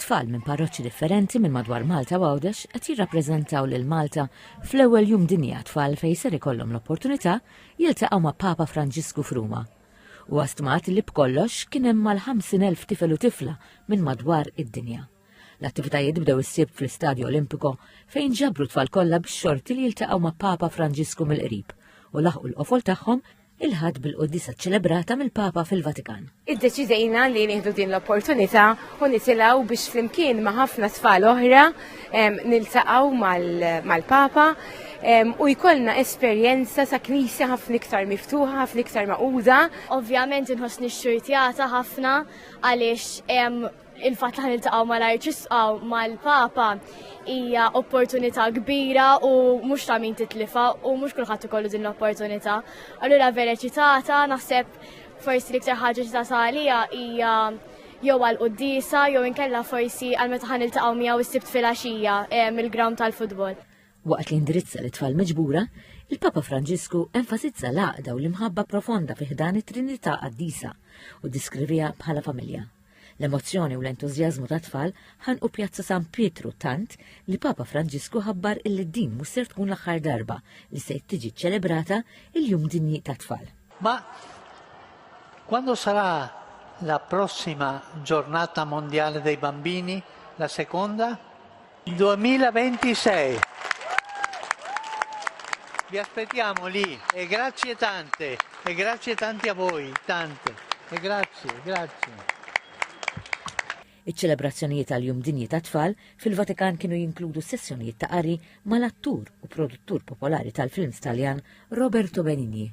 Tfal minn parroċċi differenti minn madwar Malta u Għawdex qed jirrappreżentaw lil Malta fl-ewwel jum dinja tfal fejn ser ikollhom l-opportunità jiltaqgħu ma' Papa Franġisku f'Ruma. U għastmat li b'kollox kien hemm mal-50,000 tifel u tifla minn madwar id-dinja. L-attivitajiet bdew is-sibt fl-Istadju Olimpiku fejn ġabru tfal kollha bix-xorti li jiltaqgħu ma' Papa Franġisku mill-qrib u laħqu l-qofol tagħhom il-ħadd bil-qudiesa ċċelebrata mill-Papa fil-Vatikan. Iddeċidejna li nieħdu din l-opportunità u nitilgħu biex flimkien ma' ħafna tfal oħra niltaqgħu mal-Papa u jkollna esperjenza ta' knisja ħafna iktar miftuħa, ħafna iktar maquda. Ovvjament inħoss nixxurtjata ħafna għaliex il-fatt li niltaqgħu mal-Arċisqaw mal-Papa hija opportunità kbira u mhux ta' min titlifa u mhux kulħadd ikollu din l-opportunità. Allura vera ċitata naħseb forsi l-iktar ħaġa ċitata għalija hija jew għall-qudiesa jew inkella forsi għal meta ħaniltaqgħu miegħu is-sibt filgħaxija mill-ground tal-futbol. Waqt li indirizza l-tfal meġbura, il-Papa Franġisku enfasizza l-għaqda u l-imħabba profonda fih dan it-Trinità qaddisa u diskrivija bħala familja. L-emozzjoni u l-entużjażmu ta' tfal ħanqu Pjazza San Pietru tant li Papa Franġisku ħabbar illi din mhux ser tkun l-aħħar darba li se tiġi ċċelebrata il-Jum Dinji ta' Tfal. Ma quando sarà la prossima giornata mondiale dei bambini, la seconda? Il 2026. Vi aspettiamo lì e grazie tante, e grazie tanti a voi, tante, e grazie. Iċ-ċelebrazzjonijiet tal-Jum Dinji ta' Tfal fil-Vatikan kienu jinkludu sessjonijiet ta' qari mal-attur u produttur popolari tal-films Taljan Roberto Benigni.